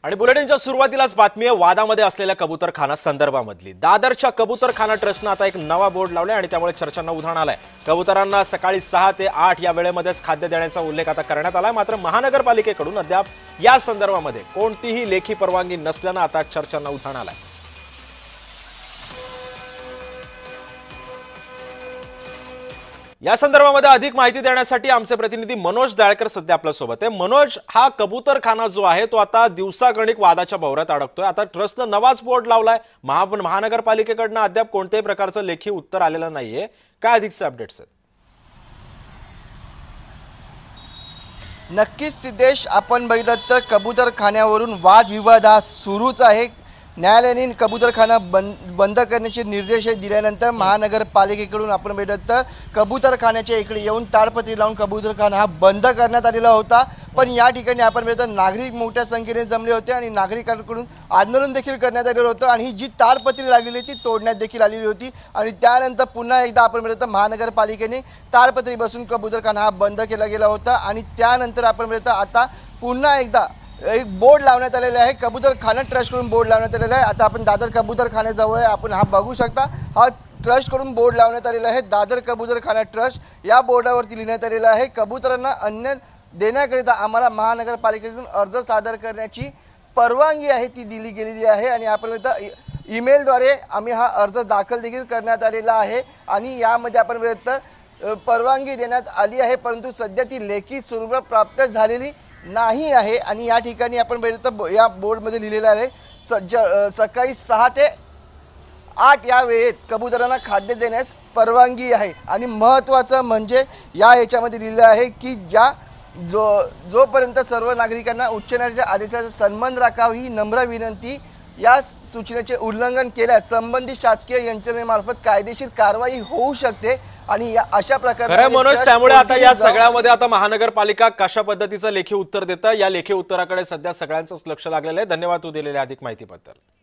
आणि बुलेटिनच्या सुरुवातीलाच बातमी आहे वादामध्ये असलेल्या कबूतरखाना संदर्भामधली। दादरच्या कबूतरखाना ट्रस्टने आता एक नवा बोर्ड लावलाय आणि त्यामुळे चर्चांना उधाण आलंय। कबूतरांना सकाळी 6 ते 8 या वेळेमध्येच खाद्य देण्याचा उल्लेख आता करण्यात आलाय। मात्र महानगरपालिकेकडून अद्याप या संदर्भामध्ये कोणतीही लेखी परवानगी नसल्याने आता चर्चांना उधाण आलंय। या संदर्भामध्ये अधिक माहिती देण्यासाठी आमचे प्रतिनिधी मनोज दाळकर सध्या आपल्या सोबत आहे। मनोज, हा कबूतरखाना जो आहे तो आता दिवसागणिक वादाच्या भोवऱ्यात अडकतोय। आता ट्रस्टने नवाच बोर्ड लावलाय, महानगरपालिकेकडून अद्याप कोणत्याही प्रकारचं लेखी उत्तर आलेलं नाहीये। काय अधिकचे अपडेट्स आहेत? नक्कीच सिद्धेश, आपण बघितलं तर कबूतरखान्यावरून वादविवाद हा सुरूच आहे। न्यायालयाने कबूतरखाना बंद करण्याचे निर्देश दिल्यानंतर महानगरपालिकेकडून आपण बघितलं तर कबूतरखान्याच्या इकडे येऊन ताडपत्री लावून कबूतरखाना हा बंद करण्यात आलेला होता। पण या ठिकाणी आपण बघितलं तर नागरिक मोठ्या संख्येने जमले होते आणि नागरिकांकडून आंदोलन देखील करण्यात आलेलं होतं आणि ही जी ताडपत्री लागलेली ती तोडण्यात देखील आलेली होती। आणि त्यानंतर पुन्हा एकदा आपण बघितलं तर महानगरपालिकेने ताडपत्री बसून कबूतरखाना हा बंद केला गेला होता आणि त्यानंतर आपण बघितलं आता पुन्हा एकदा एक बोर्ड लावण्यात आलेला आहे। कबूतरखाना ट्रस्टकडून बोर्ड लावण्यात आलेला आहे। आता आपण दादर कबूतरखान्याजवळ आहे, आपण हा बघू शकता। हा ट्रस्टकडून बोर्ड लावण्यात आलेला आहे, दादर कबूतरखाना ट्रस्ट। या बोर्डावरती लिहिण्यात आलेलं आहे, कबूतरांना अन्न देण्याकरिता आम्हाला महानगरपालिकेकडून अर्ज सादर करण्याची परवानगी आहे ती दिली गेलेली आहे। आणि आपण ईमेलद्वारे आम्ही हा अर्ज दाखल देखील करण्यात आलेला आहे आणि यामध्ये आपण परवानगी देण्यात आली आहे, परंतु सध्या ती लेखी स्वरूपात प्राप्त झालेली नाही आहे। आणि या ठिकाणी आपण बघितलं या बोर्डमध्ये लिहिलेलं आहे सकाळी 6 ते 8 या वेळेत कबूतरांना खाद्य देण्यास परवानगी आहे। आणि महत्त्वाचं म्हणजे याच्यामध्ये लिहिलं आहे की जोपर्यंत सर्व नागरिकांना उच्च न्यायालयाच्या आदेशाचा सन्मान राखावा ही नम्र विनंती। या सूचनेचे उल्लंघन केल्यास संबंधित शासकीय यंत्रणेमार्फत कायदेशीर कारवाई होऊ शकते। आणि या अशा प्रकारे मनोज, त्यामुळे आता या सगळ्यामध्ये आता महानगरपालिका कशा पद्धतीचं लेखी उत्तर देतं या लेखी उत्तराकडे सध्या सगळ्यांचंच लक्ष लागलेलं आहे। धन्यवाद तू दिलेल्या अधिक माहितीबद्दल।